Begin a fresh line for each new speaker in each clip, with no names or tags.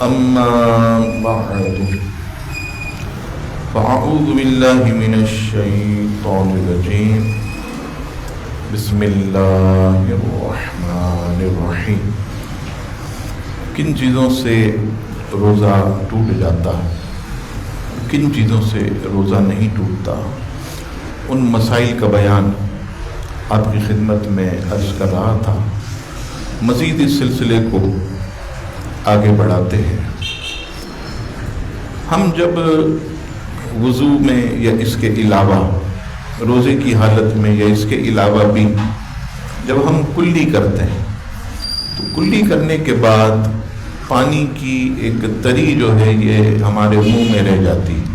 أما بعد فأعوذ بالله من الشيطان الرجيم بسم الله الرحمن الرحیم۔ کن چیزوں سے روزہ ٹوٹ جاتا ہے، کن چیزوں سے روزہ نہیں ٹوٹتا، ان مسائل کا بیان آپ کی خدمت میں عرض کر رہا تھا۔ مزید اس سلسلے کو آگے بڑھاتے ہیں۔ ہم جب وضو میں یا اس کے علاوہ روزے کی حالت میں یا اس کے علاوہ بھی جب ہم کلی کرتے ہیں تو کلی کرنے کے بعد پانی کی ایک تری جو ہے یہ ہمارے منہ میں رہ جاتی ہے۔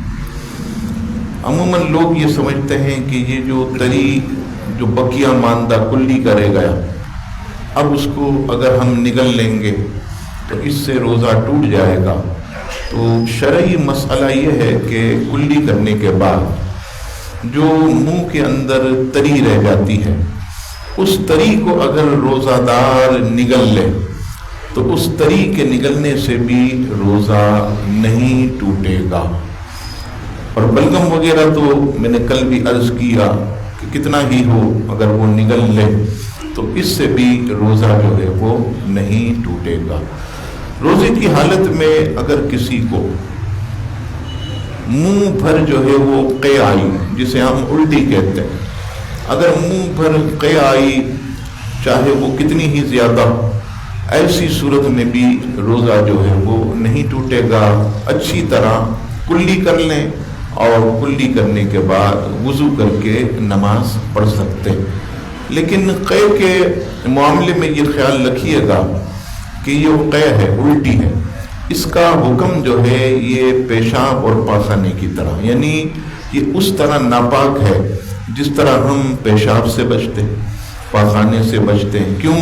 عموماً لوگ یہ سمجھتے ہیں کہ یہ جو تری جو بقیہ ماندہ کلی کرے گیا، اب اس کو اگر ہم نگل لیں گے تو اس سے روزہ ٹوٹ جائے گا۔ تو شرعی مسئلہ یہ ہے کہ کلی کرنے کے بعد جو منہ کے اندر تری رہ جاتی ہے، اس تری کو اگر روزہ دار نگل لے تو اس تری کے نگلنے سے بھی روزہ نہیں ٹوٹے گا۔ اور بلغم وغیرہ تو میں نے کل بھی عرض کیا کہ کتنا ہی ہو اگر وہ نگل لے تو اس سے بھی روزہ جو ہے وہ نہیں ٹوٹے گا۔ روزے کی حالت میں اگر کسی کو منہ بھر جو ہے وہ قے آئی، جسے ہم الٹی کہتے ہیں، اگر منہ بھر قے آئی چاہے وہ کتنی ہی زیادہ، ایسی صورت میں بھی روزہ جو ہے وہ نہیں ٹوٹے گا۔ اچھی طرح کلی کر لیں اور کلی کرنے کے بعد وضو کر کے نماز پڑھ سکتے۔ لیکن قے کے معاملے میں یہ خیال رکھیے گا کہ یہ قے ہے، الٹی ہے، اس کا حکم جو ہے یہ پیشاب اور پاخانے کی طرح، یعنی یہ اس طرح ناپاک ہے جس طرح ہم پیشاب سے بچتے ہیں، پاخانے سے بچتے ہیں، کیوں؟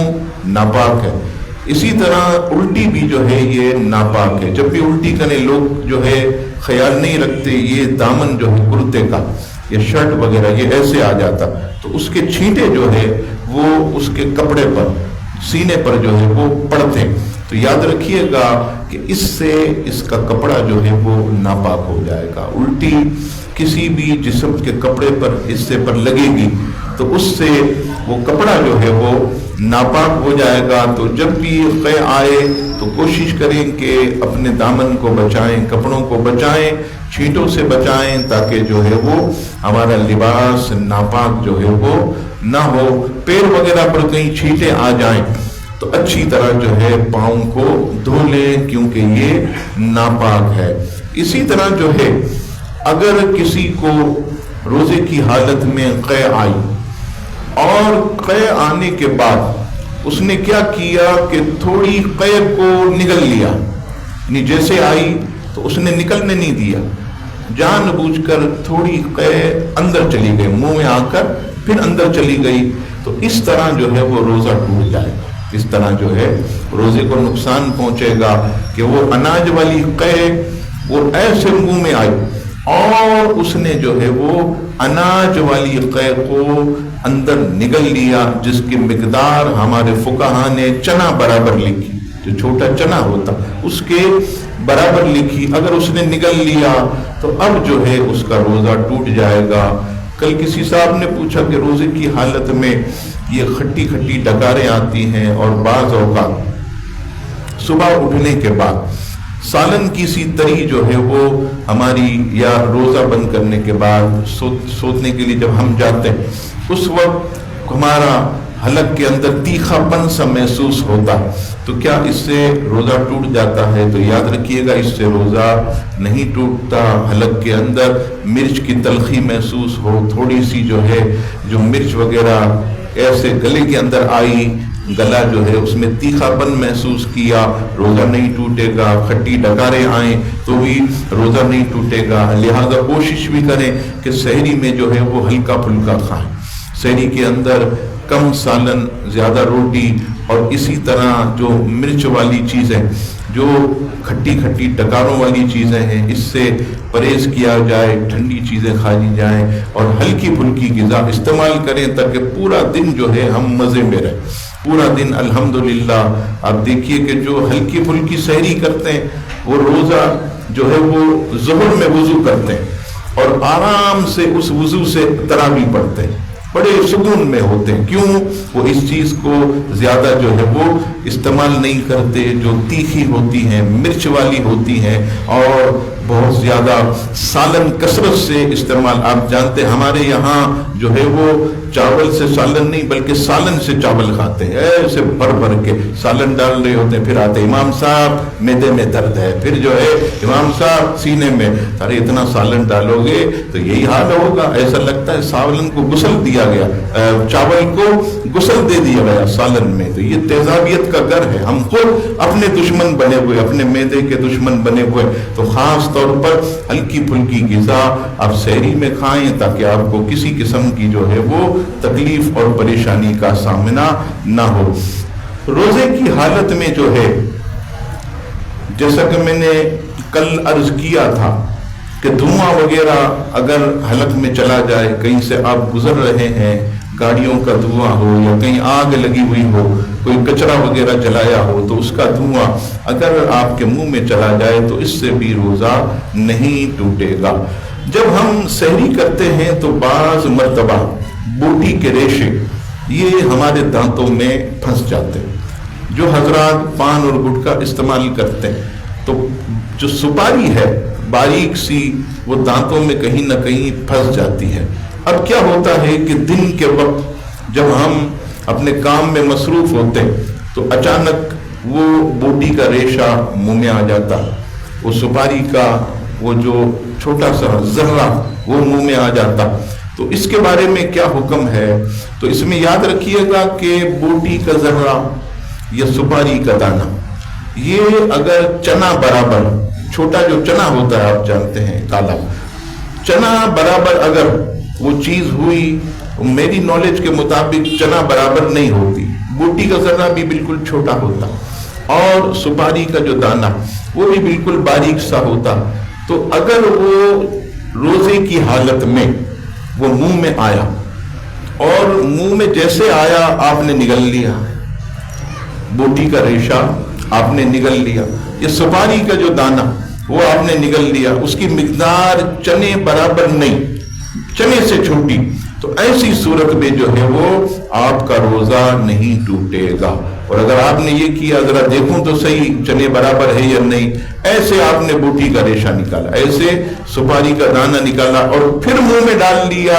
ناپاک ہے۔ اسی طرح الٹی بھی جو ہے یہ ناپاک ہے۔ جب بھی الٹی کریں لوگ جو ہے خیال نہیں رکھتے یہ دامن جو ہے کرتے کا یا شرٹ وغیرہ یہ ایسے آ جاتا تو اس کے چھینٹے جو ہے وہ اس کے کپڑے پر، سینے پر جو ہے وہ پڑتے، تو یاد رکھیے گا کہ اس سے اس کا کپڑا جو ہے وہ ناپاک ہو جائے گا۔ الٹی کسی بھی جسم کے کپڑے پر حصے پر لگے گی تو اس سے وہ کپڑا جو ہے وہ ناپاک ہو جائے گا۔ تو جب بھی قے آئے تو کوشش کریں کہ اپنے دامن کو بچائیں، کپڑوں کو بچائیں، چھینٹوں سے بچائیں تاکہ جو ہے وہ ہمارا لباس ناپاک جو ہے وہ نہ ہو۔ پیر وغیرہ پر کہیں چھینٹے آ جائیں تو اچھی طرح جو ہے پاؤں کو دھو لیں کیونکہ یہ ناپاک ہے۔ اسی طرح جو ہے اگر کسی کو روزے کی حالت میں قے آئی اور قے آنے کے بعد اس نے کیا کیا کہ تھوڑی قے کو نگل لیا، یعنی جیسے آئی تو اس نے نکلنے نہیں دیا، جان بوجھ کر تھوڑی قے اندر چلی گئی، منہ میں آ کر پھر اندر چلی گئی، تو اس طرح جو ہے وہ روزہ ٹوٹ جائے گا۔ اس طرح جو ہے روزے کو نقصان پہنچے گا کہ وہ اناج والی قے وہ ایسے منہ میں آئی اور اس نے جو ہے وہ اناج والی قے کو اندر نگل لیا، جس کی مقدار ہمارے فقہا نے چنا برابر لکھی، جو چھوٹا چنا ہوتا اس کے برابر لکھی۔ اگر اس نے نگل لیا تو اب جو ہے اس کا روزہ ٹوٹ جائے گا۔ کل کسی صاحب نے پوچھا کہ روزے کی حالت میں یہ کھٹی کھٹی ڈکاریں آتی ہیں اور بعض اوقات صبح اٹھنے کے بعد سالن کی سی تری جو ہے وہ ہماری، یا روزہ بند کرنے کے بعد سونے کے لیے جب ہم جاتے ہیں اس وقت ہمارا حلق کے اندر تیکھا پن سا محسوس ہوتا، تو کیا اس سے روزہ ٹوٹ جاتا ہے؟ تو یاد رکھیے گا اس سے روزہ نہیں ٹوٹتا۔ حلق کے اندر مرچ کی تلخی محسوس ہو، تھوڑی سی جو ہے جو مرچ وغیرہ ایسے گلے کے اندر آئی، گلا جو ہے اس میں تیکھا پن محسوس کیا، روزہ نہیں ٹوٹے گا۔ کھٹی ڈکاریں آئیں تو بھی روزہ نہیں ٹوٹے گا۔ لہذا کوشش بھی کریں کہ سحری میں جو ہے وہ ہلکا پھلکا کھائیں، سحری کے اندر کم سالن، زیادہ روٹی، اور اسی طرح جو مرچ والی چیزیں، جو کھٹی کھٹی ڈکاروں والی چیزیں ہیں، اس سے پرہیز کیا جائے، ٹھنڈی چیزیں کھائی جائیں اور ہلکی پھلکی غذا استعمال کریں تاکہ پورا دن جو ہے ہم مزے میں رہیں۔ پورا دن الحمدللہ. آپ دیکھیے کہ جو ہلکی پھلکی سحری کرتے ہیں وہ روزہ جو ہے وہ ظہر میں وضو کرتے ہیں اور آرام سے اس وضو سے تراویح پڑھتے ہیں, بڑے سکون میں ہوتے ہیں. کیوں؟ وہ اس چیز کو زیادہ جو ہے وہ استعمال نہیں کرتے جو تیکھی ہوتی ہیں, مرچ والی ہوتی ہیں, اور بہت زیادہ سالن کثرت سے استعمال. آپ جانتے ہیں ہمارے یہاں جو ہے وہ چاول سے سالن نہیں بلکہ سالن سے چاول کھاتے ہیں, ایسے بھر بھر کے سالن ڈال رہے ہوتے ہیں. پھر آتے امام صاحب معدے میں درد ہے, پھر جو ہے امام صاحب سینے میں, ارے اتنا سالن ڈالو گے تو یہی حال ہوگا. ایسا لگتا ہے سالن کو غسل دیا گیا, چاول کو غسل دے دیا گیا سالن میں. تو یہ تیزابیت کا گھر ہے. ہم خود اپنے دشمن بنے ہوئے, اپنے معدے کے دشمن بنے ہوئے. تو خاص طور پر ہلکی پھلکی غذا آپ سحری میں کھائیں تاکہ آپ کو کسی قسم کی جو ہے وہ تکلیف اور پریشانی کا سامنا نہ ہو. روزے کی حالت میں جو ہے, جیسا کہ میں نے کل عرض کیا تھا کہ دھواں وغیرہ اگر حلق میں چلا جائے, کہیں سے آپ گزر رہے ہیں, گاڑیوں کا دھواں ہو یا کہیں آگ لگی ہوئی ہو, کوئی کچرا وغیرہ جلایا ہو, تو اس کا دھواں اگر آپ کے منہ میں چلا جائے تو اس سے بھی روزہ نہیں ٹوٹے گا. جب ہم سحری کرتے ہیں تو بعض مرتبہ بوٹی کے ریشے یہ ہمارے دانتوں میں پھنس جاتے ہیں. جو حضرات پان اور گٹکا استعمال کرتے ہیں تو جو سپاری ہے باریک سی وہ دانتوں میں کہیں نہ کہیں پھنس جاتی ہے. اب کیا ہوتا ہے کہ دن کے وقت جب ہم اپنے کام میں مصروف ہوتے ہیں تو اچانک وہ بوٹی کا ریشہ منہ میں آ جاتا, وہ سپاری کا وہ جو چھوٹا سا ذرہ وہ منہ میں آ جاتا. تو اس کے بارے میں کیا حکم ہے؟ تو اس میں یاد رکھیے گا کہ بوٹی کا ذرہ یا سپاری کا دانہ یہ اگر چنا برابر, چھوٹا جو چنا ہوتا ہے آپ جانتے ہیں کالا چنا برابر اگر وہ چیز ہوئی, میری نالج کے مطابق چنا برابر نہیں ہوتی, بوٹی کا ذرہ بھی بالکل چھوٹا ہوتا اور سپاری کا جو دانہ وہ بھی بالکل باریک سا ہوتا. تو اگر وہ روزے کی حالت میں وہ منہ میں آیا اور منہ میں جیسے آیا آپ نے نگل لیا, بوٹی کا ریشہ آپ نے نگل لیا, یہ سپاری کا جو دانہ وہ آپ نے نگل لیا, اس کی مقدار چنے برابر نہیں, چنے سے چھوٹی, تو ایسی صورت میں جو ہے وہ آپ کا روزہ نہیں ٹوٹے گا. اور اگر آپ نے یہ کیا ذرا دیکھوں تو صحیح چنے برابر ہے یا نہیں, ایسے آپ نے بوٹی کا ریشہ نکالا, ایسے سپاری کا دانہ نکالا اور پھر منہ میں ڈال لیا,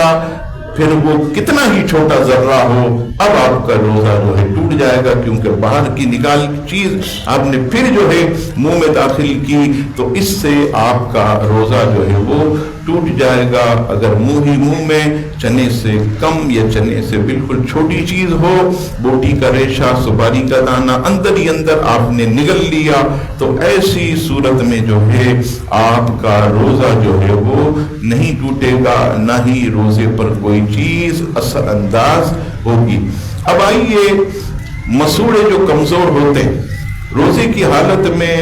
پھر وہ کتنا ہی چھوٹا ذرہ ہو اب آپ کا روزہ جو ہے ٹوٹ جائے گا, کیونکہ باہر کی نکال چیز آپ نے پھر جو ہے منہ میں داخل کی, تو اس سے آپ کا روزہ جو ہے وہ ٹوٹ جائے گا. اگر منہ میں چنے سے کم یا چنے سے بالکل چھوٹی چیز ہو, بوٹی کا ریشہ سپاری کا دانہ اندر ہی اندر آپ نے نگل لیا, تو ایسی صورت میں جو ہے آپ کا روزہ جو ہے وہ نہیں ٹوٹے گا, نہ ہی روزے پر کوئی چیز اثر انداز ہوگی. اب آئیے, مسوڑے جو کمزور ہوتے ہیں روزے کی حالت میں,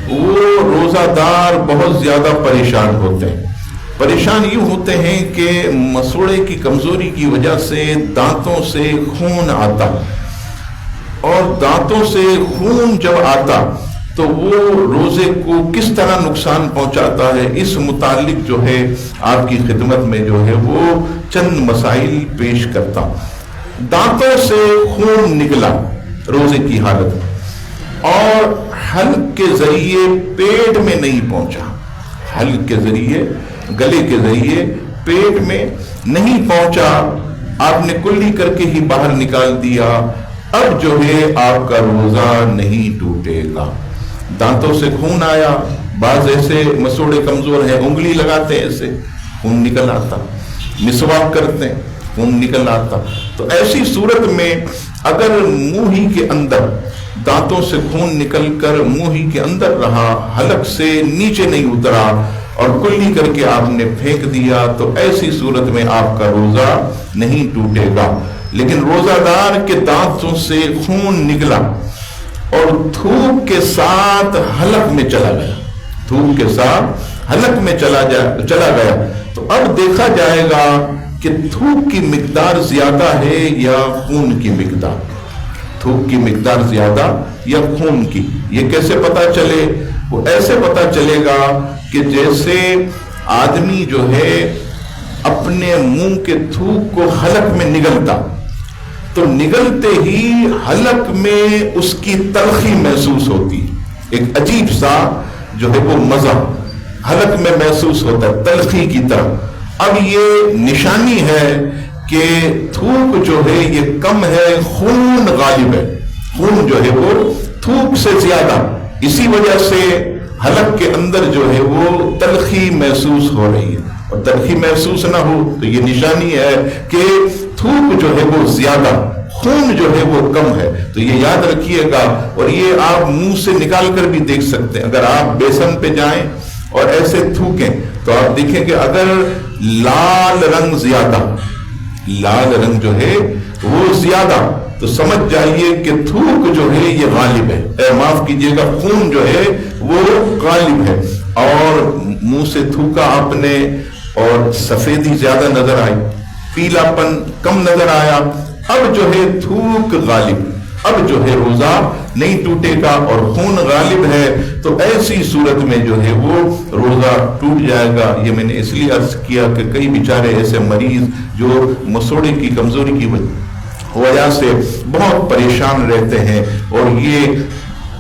وہ روزہ دار بہت زیادہ پریشان ہوتے ہیں. پریشان یوں ہوتے ہیں کہ مسوڑے کی کمزوری کی وجہ سے دانتوں سے خون آتا, اور دانتوں سے خون جب آتا تو وہ روزے کو کس طرح نقصان پہنچاتا ہے, اس متعلق جو ہے آپ کی خدمت میں جو ہے وہ چند مسائل پیش کرتا ہوں. دانتوں سے خون نکلا روزے کی حالت میں اور حلق کے ذریعے پیٹ میں نہیں پہنچا, حلق کے ذریعے گلے کے ذریعے پیٹ میں نہیں پہنچا, آپ نے کلی کر کے ہی باہر نکال دیا, اب جو ہے آپ کا روزہ نہیں ٹوٹے گا. دانتوں سے خون آیا, بعض ایسے مسوڑے کمزور ہیں انگلی لگاتے ہیں ایسے خون نکل آتا, مسواک کرتے ہیں خون نکل آتا. تو ایسی صورت میں اگر منہ ہی کے اندر دانتوں سے خون نکل کر منہ ہی کے اندر رہا, حلق سے نیچے نہیں اترا اور کلی کر کے آپ نے پھینک دیا, تو ایسی صورت میں آپ کا روزہ نہیں ٹوٹے گا. لیکن روزہ دار کے دانتوں سے خون نکلا اور تھوک کے ساتھ حلق میں چلا گیا, تھوک کے ساتھ حلق میں چلا گیا, تو اب دیکھا جائے گا کہ تھوک کی مقدار زیادہ ہے یا خون کی مقدار. تھوک کی مقدار زیادہ یا خون کی؟ یہ کیسے پتا چلے؟ وہ ایسے پتا چلے گا کہ جیسے آدمی جو ہے اپنے منہ کے تھوک کو حلق میں نگلتا، تو نگلتے ہی حلق میں اس کی تلخی محسوس ہوتی، ایک عجیب سا جو ہے وہ مزہ حلق میں محسوس ہوتا ہے تلخی کی طرح۔ اب یہ نشانی ہے کہ تھوک جو ہے یہ کم ہے، خون غالب ہے، خون جو ہے وہ تھوک سے زیادہ، اسی وجہ سے حلق کے اندر جو ہے وہ تلخی محسوس ہو رہی ہے، اور تلخی محسوس نہ ہو تو یہ نشانی ہے کہ تھوک جو ہے وہ زیادہ، خون جو ہے وہ کم ہے۔ تو یہ یاد رکھیے گا، اور یہ آپ منہ سے نکال کر بھی دیکھ سکتے ہیں۔ اگر آپ بیسن پہ جائیں اور ایسے تھوکیں تو آپ دیکھیں کہ اگر لال رنگ زیادہ، لال رنگ جو ہے وہ زیادہ، تو سمجھ جائیے کہ تھوک جو ہے یہ غالب ہے، معاف کیجئے گا خون جو ہے وہ غالب ہے۔ اور منہ سے تھوکا آپ نے اور سفیدی زیادہ نظر آئی، پیلا پن کم نظر آیا، اب جو ہے تھوک غالب، اب جو ہے روزہ نہیں ٹوٹے گا اور خون غالب ہے، تو ایسی صورت میں جو ہے وہ روزہ ٹوٹ جائے گا۔ یہ میں نے اس لیے عرض کیا کہ کئی بیچارے ایسے مریض جو مسوڑے کی کمزوری کی وجہ سے بہت پریشان رہتے ہیں اور یہ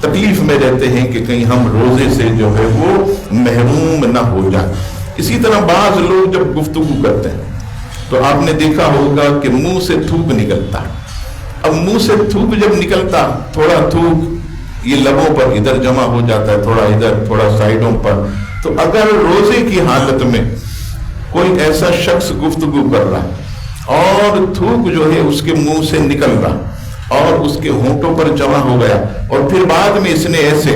تکلیف میں رہتے ہیں کہ کہیں ہم روزے سے جو ہے وہ محروم نہ ہو جائیں۔ اسی طرح بعض لوگ جب گفتگو کرتے ہیں تو آپ نے دیکھا ہوگا کہ منہ سے تھوک نکلتا ہے۔ اب منہ سے تھوک جب نکلتا، تھوڑا تھوک یہ لبوں پر ادھر جمع ہو جاتا ہے، تھوڑا ادھر، تھوڑا سائیڈوں پر، تو اگر روزے کی حالت میں کوئی ایسا شخص گفتگو کر رہا ہے اور تھوک جو ہے اس کے منہ سے نکل رہا اور اس کے ہونٹوں پر جمع ہو گیا، اور پھر بعد میں اس نے ایسے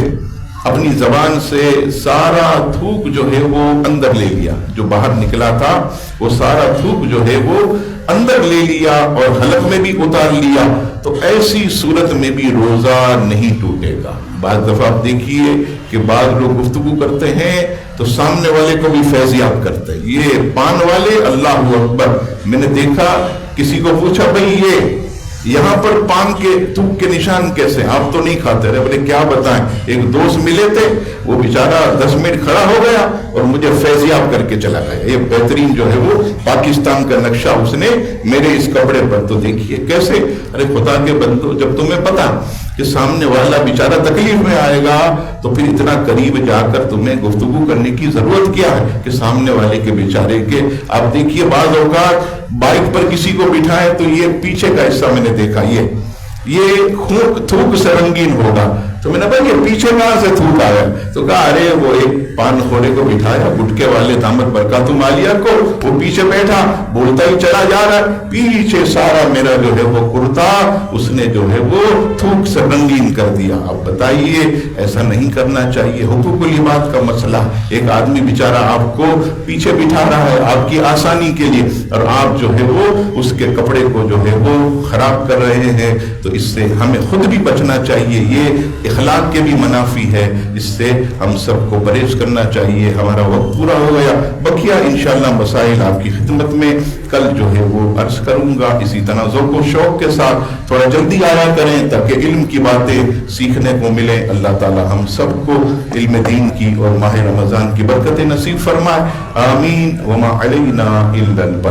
اپنی زبان سے سارا تھوک جو ہے وہ اندر لے لیا، جو باہر نکلا تھا وہ سارا تھوک جو ہے وہ اندر لے لیا اور حلق میں بھی اتار لیا، تو ایسی صورت میں بھی روزہ نہیں ٹوٹے گا۔ بعض دفعہ آپ دیکھیے کہ بعض لوگ گفتگو کرتے ہیں تو سامنے والے کو بھی فیضیاب کرتے ہیں، یہ پان والے، اللہ اکبر۔ میں نے دیکھا کسی کو پوچھا بھئی یہ یہاں پر پان کے تھوک کے نشان کیسے؟ آپ تو نہیں کھاتے رہے؟ بولے کیا بتائیں، ایک دوست ملے تھے، وہ بیچارہ 10 منٹ کھڑا ہو گیا اور مجھے فیضیاب کر کے چلا گیا۔ یہ بہترین جو ہے وہ پاکستان کا نقشہ اس نے میرے اس کپڑے پر، تو دیکھیے کیسے۔ ارے خدا کے بندو، جب تمہیں پتا کہ سامنے والا بیچارہ تکلیف میں آئے گا تو پھر اتنا قریب جا کر تمہیں گفتگو کرنے کی ضرورت کیا ہے کہ سامنے والے کے بیچارے کے۔ آپ دیکھیے بعض اوقات بائک پر کسی کو بٹھائے تو یہ پیچھے کا حصہ میں نے دیکھا یہ تھوک سے رنگین ہوگا، تو میں نے کہا یہ پیچھے کہاں سے تھوک آیا؟ تو کہا ارے وہ ایک پان خورے کو بٹھایا، گٹکے والے دامت برکاتم عالیہ کو، وہ پیچھے بیٹھا بولتا ہی چلا جا رہا ہے، پیچھے سارا میرا جو ہے وہ کرتا اس نے جو ہے وہ تھوک سے رنگین کر دیا۔ اب بتائیے ایسا نہیں کرنا چاہیے۔ حقوق العباد کا مسئلہ، ایک آدمی بیچارہ آپ کو پیچھے بٹھا رہا ہے آپ کی آسانی کے لیے، اور آپ جو ہے وہ اس کے کپڑے کو جو ہے وہ خراب کر رہے ہیں، تو اس سے ہمیں خود بھی بچنا چاہیے۔ یہ اخلاق کے بھی منافی ہے، اس سے ہم سب کو پرہیز کرنا چاہیے۔ ہمارا وقت پورا ہو گیا، بقیہ انشاءاللہ مسائل آپ کی خدمت میں کل جو ہے وہ عرض کروں گا۔ اسی طرح ذوق و شوق کے ساتھ تھوڑا جلدی آیا کریں تاکہ علم کی باتیں سیکھنے کو ملے۔ اللہ تعالی ہم سب کو علم دین کی اور ماہ رمضان کی برکتیں نصیب فرمائے، آمین۔ وما علینا الا البلاغ۔